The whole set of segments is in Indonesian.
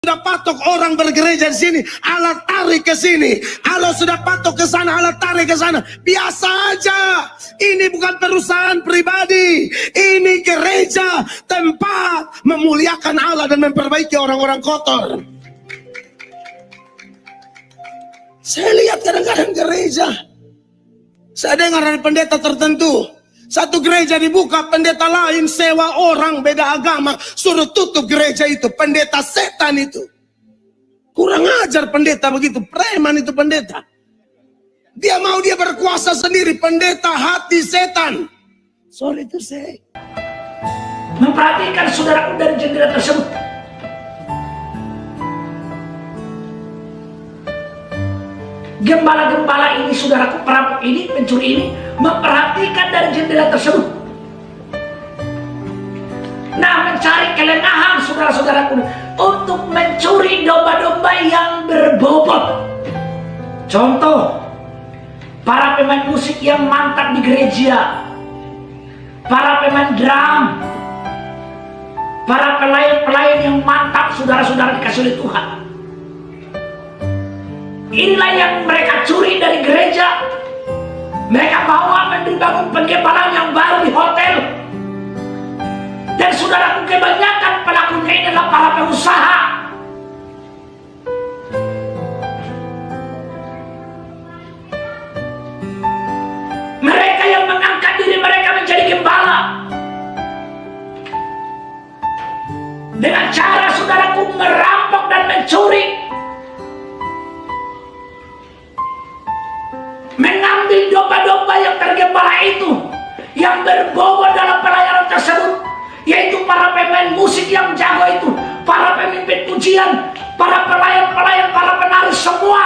Sudah patok orang bergereja di sini, alat tarik ke sini. Kalau sudah patok ke sana, alat tarik ke sana. Biasa aja. Ini bukan perusahaan pribadi. Ini gereja, tempat memuliakan Allah dan memperbaiki orang-orang kotor. Saya lihat kadang-kadang gereja. Saya dengar dari pendeta tertentu. Satu gereja dibuka, pendeta lain sewa orang beda agama, suruh tutup gereja itu. Pendeta setan itu. Kurang ajar pendeta begitu, preman itu pendeta. Dia mau dia berkuasa sendiri, pendeta hati setan. Sorry to say. Memperhatikan saudaraku dari jendela tersebut. Gembala-gembala ini, saudaraku, perampok ini, pencuri ini, memperhatikan dari jendela tersebut. Nah, mencari kelengahan saudara-saudaraku untuk mencuri domba-domba yang berbobot. Contoh, para pemain musik yang mantap di gereja, para pemain drum, para pelayan-pelayan yang mantap, saudara-saudara dikasih oleh Tuhan. Inilah yang mereka curi dari gereja. Mereka bawa membangun penggembalaan yang baru di hotel. Dan saudaraku, kebanyakan pelakunya ini adalah para pengusaha. Mereka yang mengangkat diri mereka menjadi gembala. Dengan cara saudaraku merampok dan mencuri. Mengambil domba-domba yang tergembala itu, yang berbobot dalam pelayanan tersebut, yaitu para pemain musik yang jago itu, para pemimpin pujian, para pelayan-pelayan, para penari semua.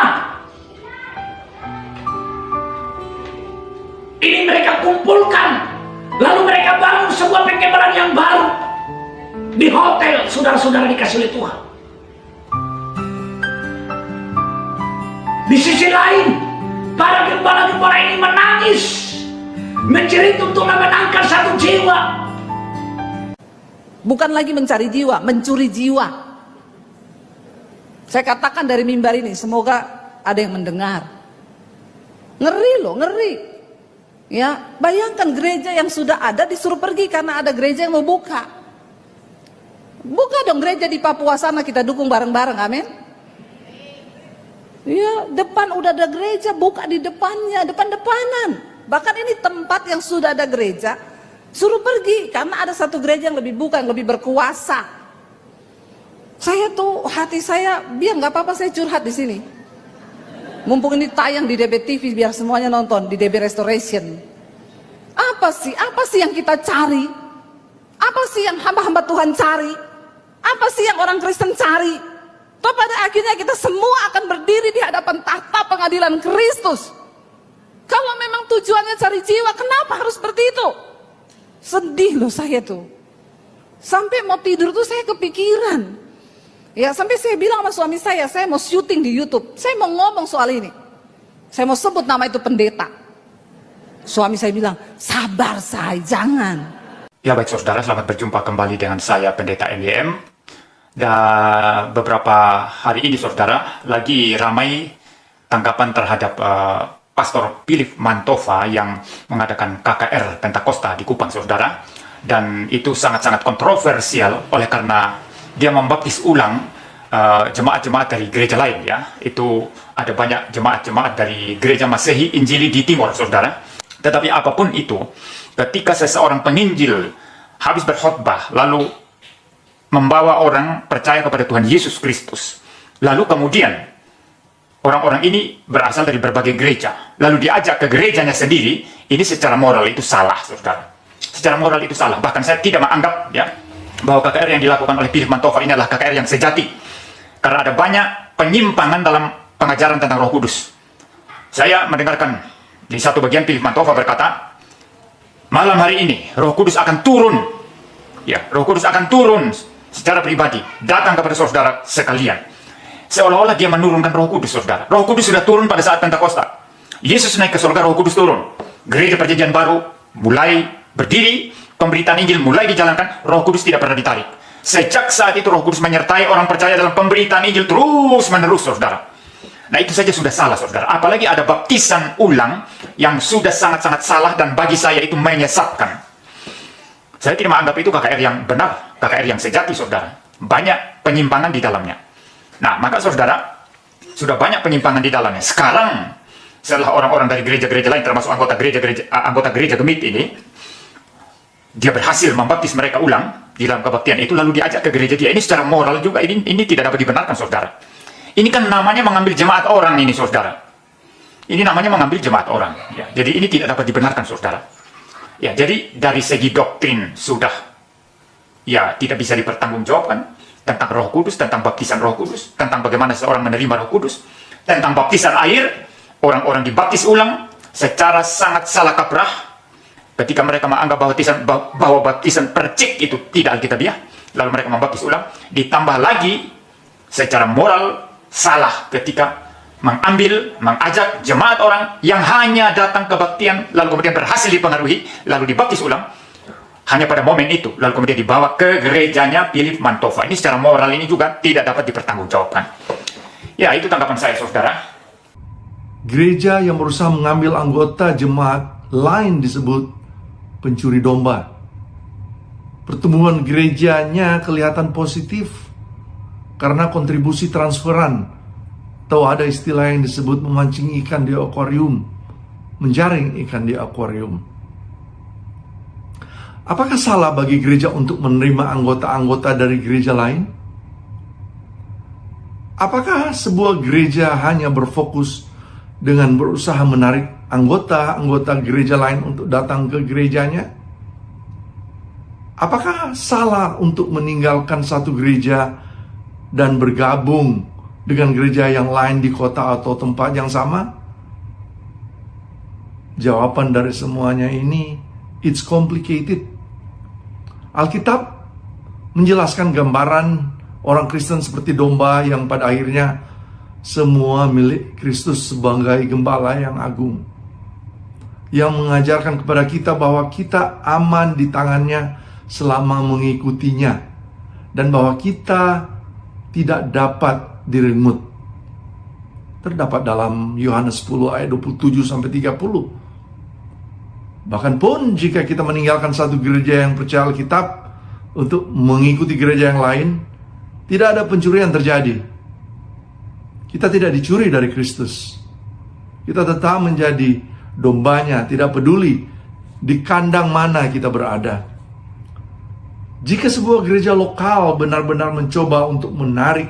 Ini mereka kumpulkan, lalu mereka bangun sebuah penggembalaan yang baru di hotel, saudara-saudara dikasih oleh Tuhan. Di sisi lain, para gembala-gembala ini menangis, menjerit untuk memenangkan satu jiwa. Bukan lagi mencari jiwa, mencuri jiwa. Saya katakan dari mimbar ini, semoga ada yang mendengar. Ngeri loh, ngeri. Ya, bayangkan gereja yang sudah ada disuruh pergi karena ada gereja yang mau buka. Buka dong gereja di Papua sana, kita dukung bareng-bareng, amin. Ya, depan udah ada gereja, buka di depannya, depan-depanan. Bahkan ini tempat yang sudah ada gereja, suruh pergi karena ada satu gereja yang lebih buka, yang lebih berkuasa. Saya tuh hati saya, biar nggak apa-apa saya curhat di sini. Mumpung ini tayang di DB TV biar semuanya nonton di DB Restoration. Apa sih yang kita cari? Apa sih yang hamba-hamba Tuhan cari? Apa sih yang orang Kristen cari? Toh pada akhirnya kita semua akan berdiri di hadapan tahta pengadilan Kristus. Kalau memang tujuannya cari jiwa, kenapa harus seperti itu? Sedih loh saya tuh. Sampai mau tidur tuh saya kepikiran. Ya sampai saya bilang sama suami saya mau syuting di YouTube. Saya mau ngomong soal ini. Saya mau sebut nama itu pendeta. Suami saya bilang, sabar say, jangan. Ya baik saudara, selamat berjumpa kembali dengan saya Pendeta MYM. Dan beberapa hari ini saudara, lagi ramai tanggapan terhadap Pastor Philip Mantova yang mengadakan KKR Pentakosta di Kupang saudara. Dan itu sangat-sangat kontroversial oleh karena dia membaptis ulang jemaat-jemaat dari gereja lain ya. Itu ada banyak jemaat-jemaat dari gereja Masehi Injili di Timur saudara. Tetapi apapun itu, ketika seseorang penginjil habis berkhotbah lalu membawa orang percaya kepada Tuhan Yesus Kristus, lalu kemudian orang-orang ini berasal dari berbagai gereja, lalu diajak ke gerejanya sendiri, ini secara moral itu salah saudara. Secara moral itu salah. Bahkan saya tidak menganggap ya bahwa KKR yang dilakukan oleh Philip Mantova ini adalah KKR yang sejati, karena ada banyak penyimpangan dalam pengajaran tentang Roh Kudus. Saya mendengarkan di satu bagian Philip Mantova berkata, malam hari ini Roh Kudus akan turun. Ya, Roh Kudus akan turun secara pribadi, datang kepada saudara sekalian. Seolah-olah dia menurunkan Roh Kudus saudara. Roh Kudus sudah turun pada saat Pentakosta. Yesus naik ke surga, Roh Kudus turun. Gereja Perjanjian Baru mulai berdiri, pemberitaan Injil mulai dijalankan, Roh Kudus tidak pernah ditarik. Sejak saat itu Roh Kudus menyertai orang percaya dalam pemberitaan Injil terus menerus, saudara. Nah, itu saja sudah salah, saudara. Apalagi ada baptisan ulang yang sudah sangat-sangat salah dan bagi saya itu menyesatkan. Saya tidak menganggap itu KKR yang benar, KKR yang sejati, saudara. Banyak penyimpangan di dalamnya. Nah, maka saudara, sudah banyak penyimpangan di dalamnya. Sekarang, setelah orang-orang dari gereja-gereja lain, termasuk anggota gereja Gemit ini, dia berhasil membaptis mereka ulang di dalam kebaktian itu, lalu diajak ke gereja dia. Ini secara moral juga, ini tidak dapat dibenarkan, saudara. Ini kan namanya mengambil jemaat orang ini, saudara. Ini namanya mengambil jemaat orang. Ya, jadi ini tidak dapat dibenarkan, saudara. Ya, jadi dari segi doktrin sudah ya tidak bisa dipertanggungjawabkan tentang Roh Kudus, tentang baptisan Roh Kudus, tentang bagaimana seorang menerima Roh Kudus, tentang baptisan air, orang-orang dibaptis ulang secara sangat salah kaprah ketika mereka menganggap bahwa baptisan percik itu tidak alkitabiah, lalu mereka membaptis ulang. Ditambah lagi secara moral salah ketika mengajak jemaat orang yang hanya datang kebaktian lalu kemudian berhasil dipengaruhi lalu dibaptis ulang hanya pada momen itu, lalu kemudian dibawa ke gerejanya Philip Mantova. Ini secara moral ini juga tidak dapat dipertanggungjawabkan. Ya, itu tanggapan saya, saudara. Gereja yang berusaha mengambil anggota jemaat lain disebut pencuri domba. Pertumbuhan gerejanya kelihatan positif karena kontribusi transferan, atau ada istilah yang disebut memancing ikan di akuarium, menjaring ikan di akuarium. Apakah salah bagi gereja untuk menerima anggota-anggota dari gereja lain? Apakah sebuah gereja hanya berfokus dengan berusaha menarik anggota-anggota gereja lain untuk datang ke gerejanya? Apakah salah untuk meninggalkan satu gereja dan bergabung dengan gereja yang lain di kota atau tempat yang sama? Jawaban dari semuanya ini, it's complicated. Alkitab menjelaskan gambaran orang Kristen seperti domba yang pada akhirnya semua milik Kristus sebagai gembala yang agung, yang mengajarkan kepada kita bahwa kita aman di tangannya selama mengikutinya, dan bahwa kita tidak dapat direnggut. Terdapat dalam Yohanes 10 ayat 27-30. Bahkan pun jika kita meninggalkan satu gereja yang percaya Alkitab untuk mengikuti gereja yang lain, tidak ada pencurian terjadi. Kita tidak dicuri dari Kristus. Kita tetap menjadi dombanya, tidak peduli di kandang mana kita berada. Jika sebuah gereja lokal benar-benar mencoba untuk menarik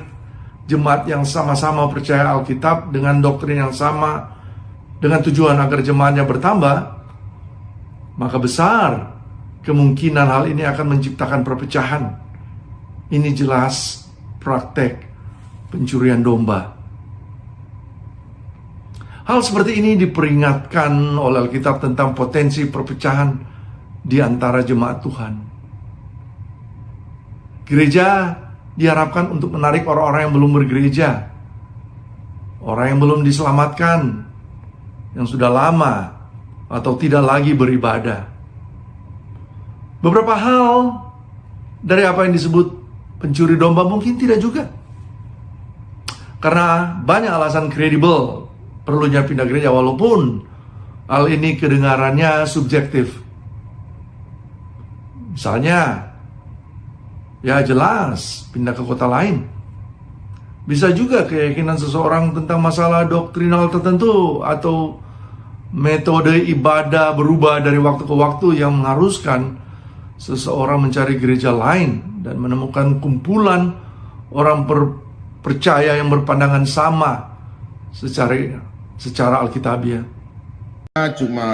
jemaat yang sama-sama percaya Alkitab dengan doktrin yang sama, dengan tujuan agar jemaatnya bertambah, maka besar kemungkinan hal ini akan menciptakan perpecahan. Ini jelas praktek pencurian domba. Hal seperti ini diperingatkan oleh Alkitab tentang potensi perpecahan di antara jemaat Tuhan. Gereja diharapkan untuk menarik orang-orang yang belum bergereja, orang yang belum diselamatkan, yang sudah lama atau tidak lagi beribadah. Beberapa hal dari apa yang disebut pencuri domba mungkin tidak juga, karena banyak alasan kredibel perlunya pindah gereja, walaupun hal ini kedengarannya subjektif. Misalnya, ya jelas pindah ke kota lain. Bisa juga keyakinan seseorang tentang masalah doktrinal tertentu atau metode ibadah berubah dari waktu ke waktu yang mengharuskan seseorang mencari gereja lain dan menemukan kumpulan orang percaya yang berpandangan sama secara alkitabiah. Cuma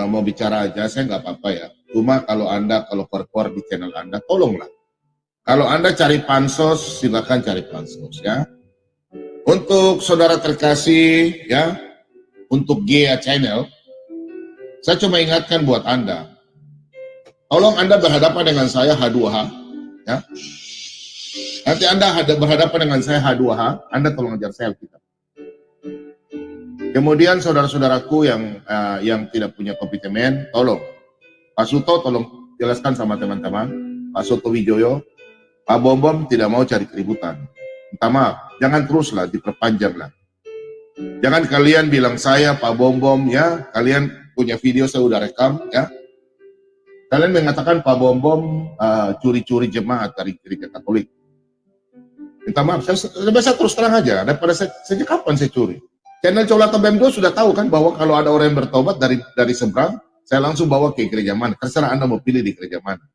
mau bicara aja, saya nggak apa-apa ya. Cuma kalau keluar di channel Anda, tolonglah. Kalau Anda cari pansos, silakan cari pansos ya. Untuk saudara terkasih ya, untuk GEA Channel, saya cuma ingatkan buat Anda, tolong Anda berhadapan dengan saya H2H, ya. Nanti Anda berhadapan dengan saya H2H, Anda tolong ajar saya Alkitab. Kemudian saudara-saudaraku yang tidak punya kompetimen, tolong Pak Suto tolong jelaskan sama teman-teman, Pak Suto Wijoyo, Pak Bom tidak mau cari keributan. Minta maaf, jangan teruslah diperpanjang lah. Jangan kalian bilang saya Pak Bom ya, kalian punya video saya udah rekam ya. Kalian mengatakan Pak Bom curi-curi jemaat dari gereja Katolik. Minta maaf, saya terus terang aja. Daripada sejak kapan saya curi? Channel Colata BEM2 sudah tahu kan bahwa kalau ada orang yang bertobat dari seberang, saya langsung bawa ke gereja mana. Terserah Anda mau pilih di gereja mana.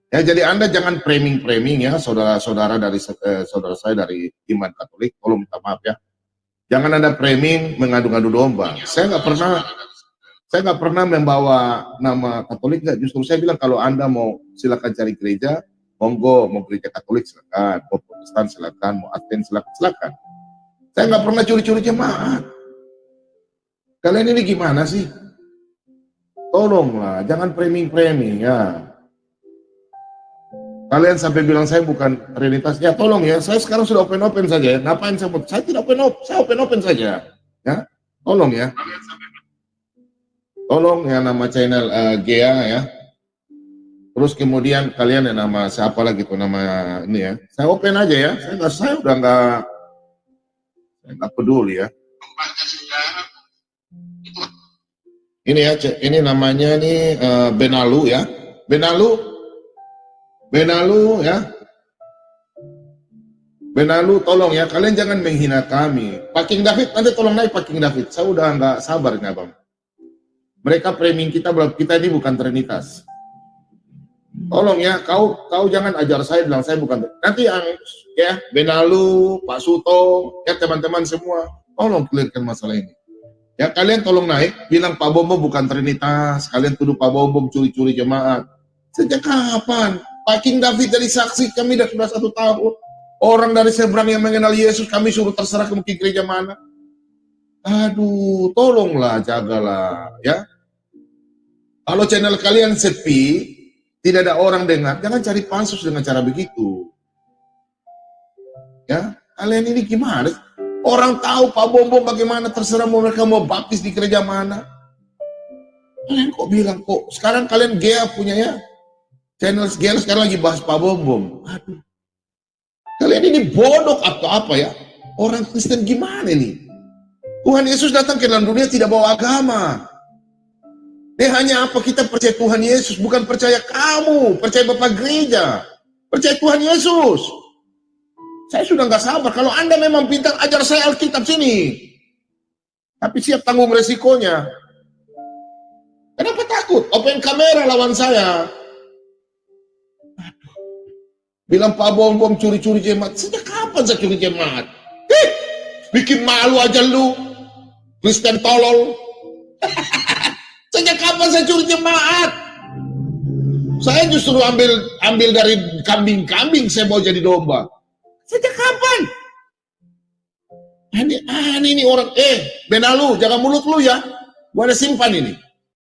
Ya, jadi Anda jangan framing ya, saudara-saudara dari saudara saya dari iman Katolik, tolong minta maaf ya. Jangan Anda framing mengadu-ngadu domba. Saya nggak pernah membawa nama Katolik, nggak. Justru saya bilang kalau Anda mau silakan cari gereja, monggo, mau gereja Katolik silakan, mau Protestan silakan, mau Advent silakan. Saya nggak pernah curi-curi jemaat. Kalian ini gimana sih? Tolonglah, jangan framing ya. Kalian sampai bilang saya bukan Trinitas, ya tolong ya. Saya sekarang sudah open saja ya. Ngapain saya tidak saya open saja. Ya, tolong ya. Tolong ya nama channel Gea ya. Terus kemudian kalian ya nama siapa lagi tuh nama ini ya. Saya open aja ya. Saya udah nggak peduli ya. Ini ya, ini namanya nih Benalu ya. Benalu ya. Benalu tolong ya, kalian jangan menghina kami. Pak King David, nanti tolong naik Pak King David. Saya udah nggak sabar nih abang. Mereka framing kita ini bukan Trinitas. Tolong ya, kau jangan ajar saya bilang saya bukan. Nanti yang ya Benalu, Pak Suto, ya teman-teman semua, tolong clearkan masalah ini. Ya kalian tolong naik, bilang Pak Bom bukan Trinitas, kalian tuduh Pak Bom curi-curi jemaat. Sejak kapan? Pak King David jadi saksi kami sudah 1 tahun. Orang dari seberang yang mengenal Yesus kami suruh terserah ke gereja mana. Aduh, tolonglah, jagalah ya. Kalau channel kalian sepi, tidak ada orang dengar, jangan cari pansus dengan cara begitu. Ya, kalian ini gimana? Orang tahu Pak Bom bagaimana, terserah mereka mau baptis di gereja mana. Kalian kok bilang kok sekarang kalian Gea punya ya? Channel Gea sekarang lagi bahas Pak Bom. Aduh. Kalian ini bodoh atau apa ya? Orang Kristen gimana nih? Tuhan Yesus datang ke dalam dunia tidak bawa agama. Dia hanya apa? Kita percaya Tuhan Yesus, bukan percaya kamu, percaya Bapak Gereja, percaya Tuhan Yesus. Saya sudah nggak sabar. Kalau Anda memang pintar, ajar saya Alkitab sini. Tapi siap tanggung resikonya. Kenapa takut? Open kamera lawan saya. Bilang Pak Bom curi-curi jemaat. Sejak kapan saya curi jemaat? Bikin malu aja lu. Kristen tolol. Sejak kapan saya curi jemaat? Saya justru ambil dari kambing-kambing saya mau jadi domba. Sejak kapan? Ini orang, Benalu, jaga mulut lu ya. Gua ada simpan ini.